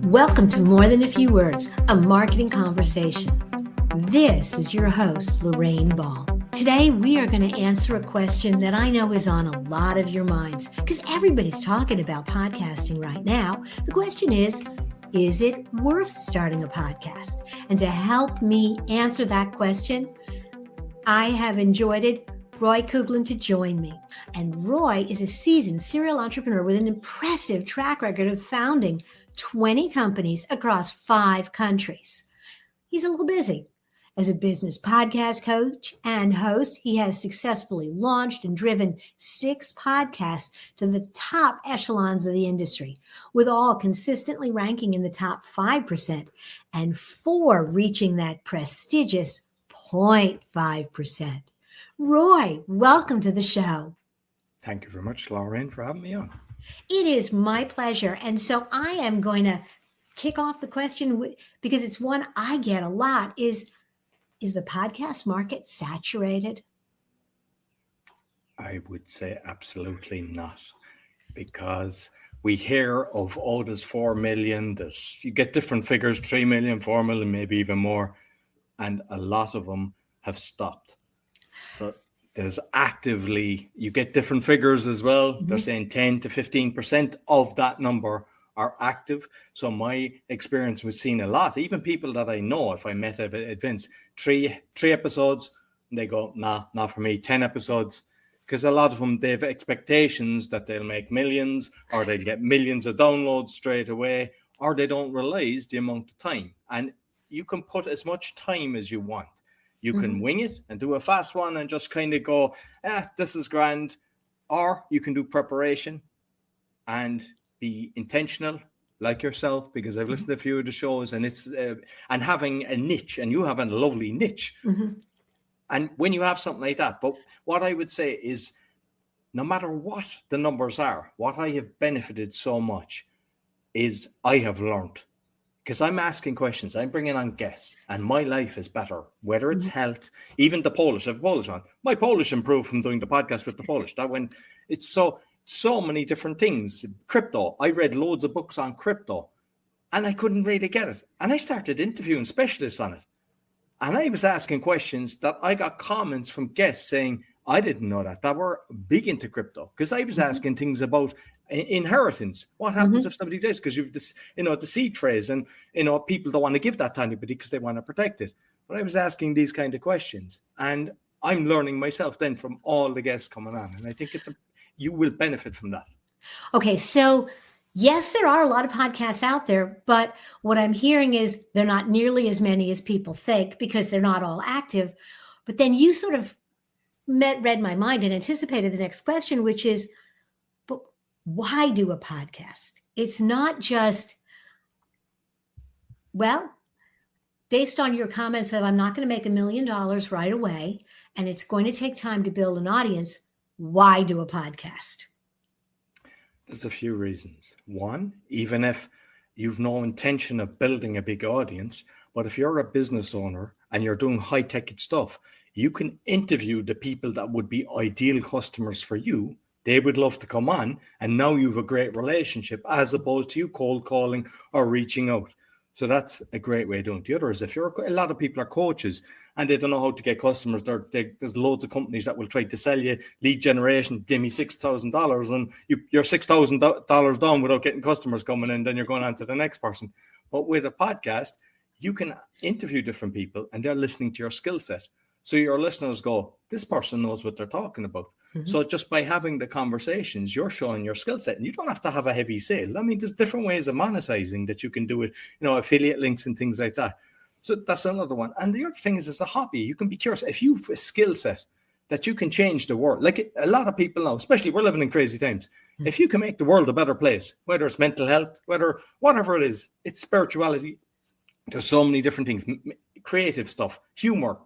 Welcome to More Than a Few Words, a marketing conversation. This is your host, Lorraine Ball. Today, we are going to answer a question that I know is on a lot of your minds because everybody's talking about podcasting right now. The question is it worth starting a podcast? And to help me answer that question, I have invited Roy Coughlan to join me. And Roy is a seasoned serial entrepreneur with an impressive track record of founding 20 companies across 5 countries. He's a little busy. As a business podcast coach and host, he has successfully launched and driven 6 podcasts to the top echelons of the industry, with all consistently ranking in the top 5% and 4 reaching that prestigious 0.5%. Roy, welcome to the show. Thank you very much, Lorraine, for having me on. It is my pleasure. And so I am going to kick off the question because it's one I get a lot is the podcast market saturated? I would say absolutely not, because we hear of, there's 4 million, you get different figures, 3 million, 4 million, maybe even more, and a lot of them have stopped. So there's actively, you get different figures as well. Mm-hmm. They're saying 10 to 15% of that number are active. So my experience was seeing a lot, even people that I know, if I met at events, 3 episodes, and they go, nah, not for me, 10 episodes. Because a lot of them, they have expectations that they'll make millions, or they'll get millions of downloads straight away, or they don't realize the amount of time. And you can put as much time as you want. You can wing it and do a fast one and just kind of go, this is grand. Or you can do preparation and be intentional like yourself, because I've listened to a few of the shows, and it's and having a niche, and you have a lovely niche. Mm-hmm. And when you have something like that, but what I would say is, no matter what the numbers are, what I have benefited so much is I have learned. Because I'm asking questions, I'm bringing on guests, and my life is better, whether it's health, even the Polish. I have Polish on. My Polish improved from doing the podcast with the Polish. That when it's so many different things. Crypto, I read loads of books on crypto, and I couldn't really get it. And I started interviewing specialists on it. And I was asking questions that I got comments from guests saying, I didn't know that were big into crypto, because I was asking things about inheritance. What happens if somebody dies? Because you've this, the seed phrase, and people don't want to give that to anybody because they want to protect it. But I was asking these kind of questions, and I'm learning myself then from all the guests coming on, and I think you will benefit from that. Okay, so yes, there are a lot of podcasts out there, but what I'm hearing is they're not nearly as many as people think because they're not all active. But then you sort of read my mind and anticipated the next question, which is, but why do a podcast? It's not just, well, based on your comments of I'm not going to make $1 million right away, and it's going to take time to build an audience. Why do a podcast? There's a few reasons. One, even if you've no intention of building a big audience, but if you're a business owner and you're doing high-tech stuff, you can interview the people that would be ideal customers for you. They would love to come on, and now you have a great relationship as opposed to you cold calling or reaching out. So that's a great way of doing it. The other is, if a lot of people are coaches and they don't know how to get customers, there's loads of companies that will try to sell you lead generation, give me $6,000, and you're $6,000 down without getting customers coming in, then you're going on to the next person. But with a podcast, you can interview different people and they're listening to your skill set. So your listeners go, this person knows what they're talking about. Mm-hmm. So just by having the conversations, you're showing your skill set, and you don't have to have a heavy sale. I mean, there's different ways of monetizing that you can do it, affiliate links and things like that. So that's another one. And the other thing is, it's a hobby. You can be curious. If you have a skill set that you can change the world, like a lot of people now, especially we're living in crazy times. Mm-hmm. If you can make the world a better place, whether it's mental health, whatever it is, it's spirituality. There's so many different things, creative stuff, humor.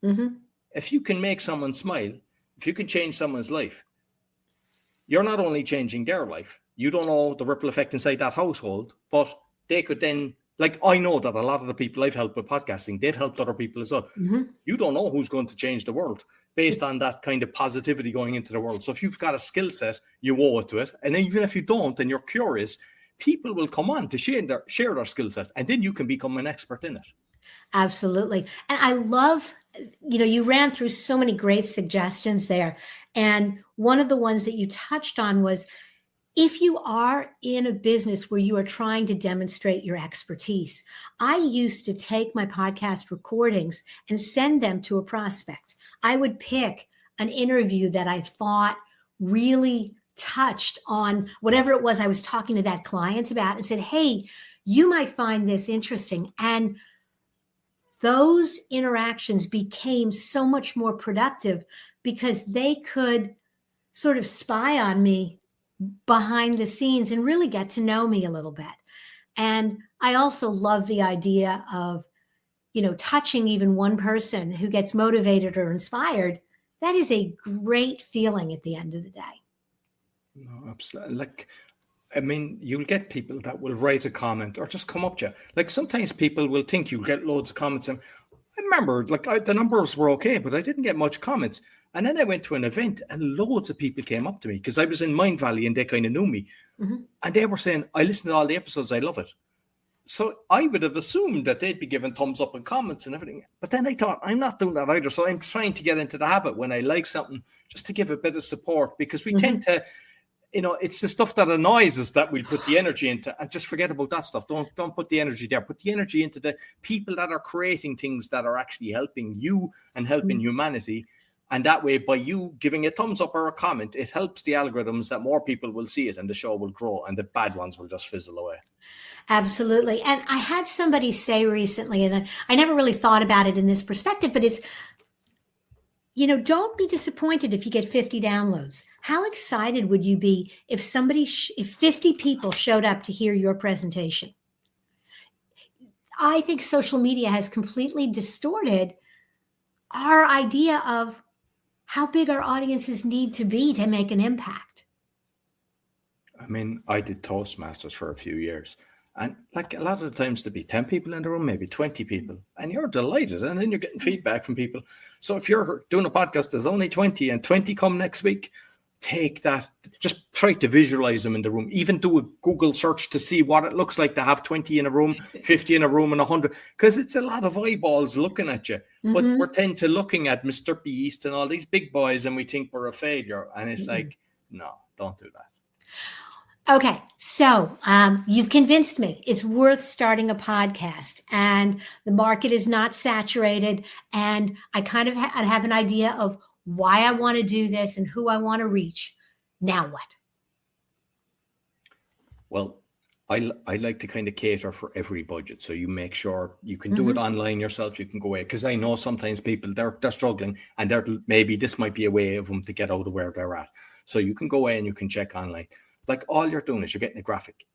Mm-hmm. If you can make someone smile, if you can change someone's life, you're not only changing their life, you don't know the ripple effect inside that household, but they could then, like, I know that a lot of the people I've helped with podcasting, they've helped other people as well. Mm-hmm. You don't know who's going to change the world based on that kind of positivity going into the world. So if you've got a skill set, you owe it to it. And even if you don't, and you're curious, people will come on to share their skill set, and then you can become an expert in it. Absolutely. And I love, you ran through so many great suggestions there. And one of the ones that you touched on was, if you are in a business where you are trying to demonstrate your expertise, I used to take my podcast recordings and send them to a prospect. I would pick an interview that I thought really touched on whatever it was I was talking to that client about, and said, hey, you might find this interesting. And those interactions became so much more productive because they could sort of spy on me behind the scenes and really get to know me a little bit. And I also love the idea of, touching even one person who gets motivated or inspired. That is a great feeling at the end of the day. No, absolutely. You'll get people that will write a comment or just come up to you. Sometimes people will think you'll get loads of comments. And I remember, the numbers were okay, but I didn't get much comments. And then I went to an event and loads of people came up to me because I was in Mind Valley and they kind of knew me. Mm-hmm. And they were saying, I listened to all the episodes, I love it. So I would have assumed that they'd be giving thumbs up and comments and everything. But then I thought, I'm not doing that either. So I'm trying to get into the habit when I like something, just to give a bit of support, because we tend to, it's the stuff that annoys us that we'll put the energy into, and just forget about that stuff. Don't put the energy there. Put the energy into the people that are creating things that are actually helping you and helping humanity. And that way, by you giving a thumbs up or a comment, it helps the algorithms that more people will see it and the show will grow and the bad ones will just fizzle away. Absolutely. And I had somebody say recently, and I never really thought about it in this perspective, but it's, don't be disappointed if you get 50 downloads. How excited would you be if if 50 people showed up to hear your presentation? I think social media has completely distorted our idea of how big our audiences need to be to make an impact. I did Toastmasters for a few years. And a lot of the times there'd be 10 people in the room, maybe 20 people, and you're delighted. And then you're getting feedback from people. So if you're doing a podcast, there's only 20 and 20 come next week, take that, just try to visualize them in the room. Even do a Google search to see what it looks like to have 20 in a room, 50 in a room, and 100, because it's a lot of eyeballs looking at you. Mm-hmm. But we're tend to looking at Mr. Beast and all these big boys, and we think we're a failure. And it's no, don't do that. Okay, so you've convinced me it's worth starting a podcast, and the market is not saturated, and I kind of have an idea of why I want to do this and who I want to reach. Now what? Well, I like to kind of cater for every budget. So you make sure you can do it online yourself. You can go away, because I know sometimes people, they're struggling, and maybe this might be a way of them to get out of where they're at. So you can go away and you can check online. All you're doing is you're getting a graphic.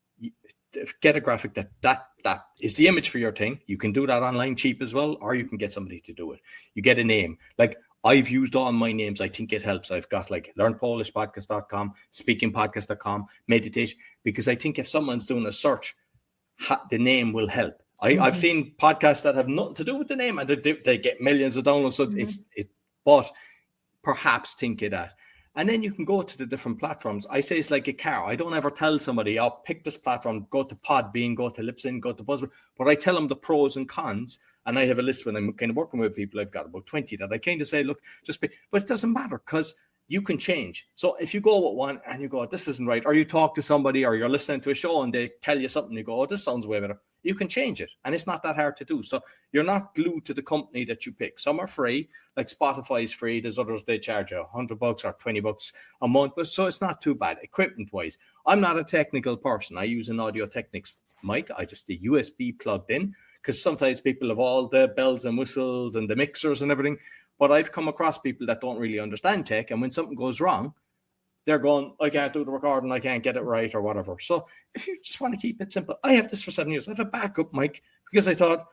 Get a graphic that is the image for your thing. You can do that online cheap as well, or you can get somebody to do it. You get a name. I've used all my names. I think it helps. I've got learnpolishpodcast.com, speakingpodcast.com, meditation, because I think if someone's doing a search, the name will help. I've seen podcasts that have nothing to do with the name, and they get millions of downloads. So but perhaps think of that. And then you can go to the different platforms. I say it's like a car. I don't ever tell somebody, pick this platform, go to Podbean, go to Libsyn, go to Buzzsprout. But I tell them the pros and cons. And I have a list when I'm kind of working with people. I've got about 20 that I kind of say, look, just pick. But it doesn't matter, because you can change. So if you go with one and you go, this isn't right, or you talk to somebody, or you're listening to a show and they tell you something, you go, this sounds way better. You can change it. And it's not that hard to do. So you're not glued to the company that you pick. Some are free, like Spotify is free. There's others, they charge you $100 or $20 a month. But so it's not too bad equipment wise. I'm not a technical person. I use an Audio Technics mic. I just the USB plugged in, because sometimes people have all the bells and whistles and the mixers and everything. But I've come across people that don't really understand tech. And when something goes wrong, they're going, I can't do the recording, I can't get it right, or whatever. So if you just want to keep it simple, I have this for 7 years. I have a backup mic, because I thought,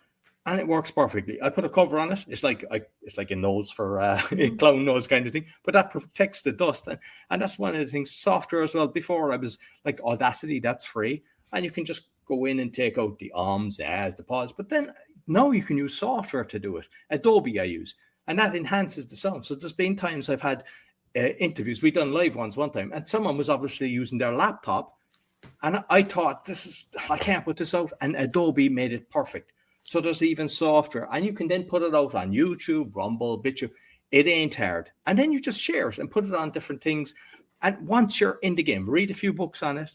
and it works perfectly. I put a cover on it. It's like a nose for a clown nose kind of thing, but that protects the dust. And that's one of the things. Software as well. Before I was like Audacity, that's free, and you can just go in and take out the ums, the ahs, the pause. But then now you can use software to do it. Adobe I use, and that enhances the sound. So there's been times I've had interviews. We done live ones one time, and someone was obviously using their laptop, And I thought, I can't put this out. And Adobe made it perfect. So there's even software. And you can then put it out on YouTube, Rumble, BitChute. It ain't hard. And then you just share it and put it on different things. And once you're in the game, read a few books on it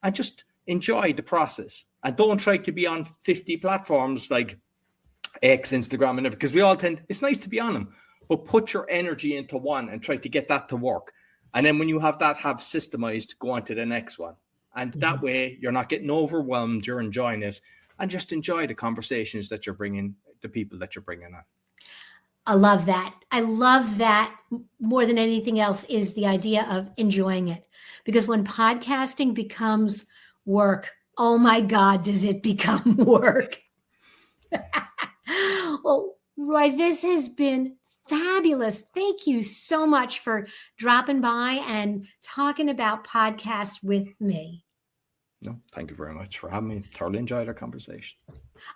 and just enjoy the process. And don't try to be on 50 platforms like X, Instagram, and everything, because we all it's nice to be on them, but put your energy into one and try to get that to work. And then when you have that systemized, go on to the next one. And that way you're not getting overwhelmed, you're enjoying it, and just enjoy the conversations that you're bringing, the people that you're bringing on. I love that. I love that more than anything else is the idea of enjoying it. Because when podcasting becomes work, oh my God, does it become work? Well, Roy, this has been fabulous. Thank you so much for dropping by and talking about podcasts with me. No, thank you very much for having me. Thoroughly enjoyed our conversation.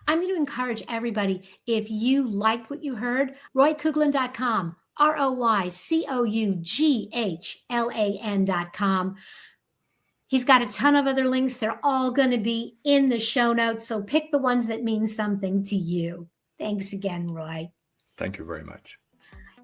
I'm going to encourage everybody, if you liked what you heard, roycoughlan.com, RoyCoughlan.com. He's got a ton of other links. They're all going to be in the show notes. So pick the ones that mean something to you. Thanks again, Roy. Thank you very much.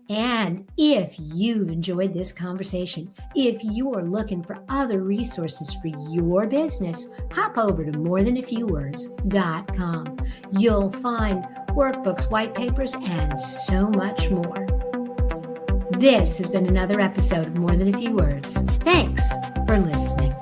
And if you've enjoyed this conversation, if you're looking for other resources for your business, hop over to morethanafewwords.com. You'll find workbooks, white papers, and so much more. This has been another episode of More Than a Few Words. Thanks for listening.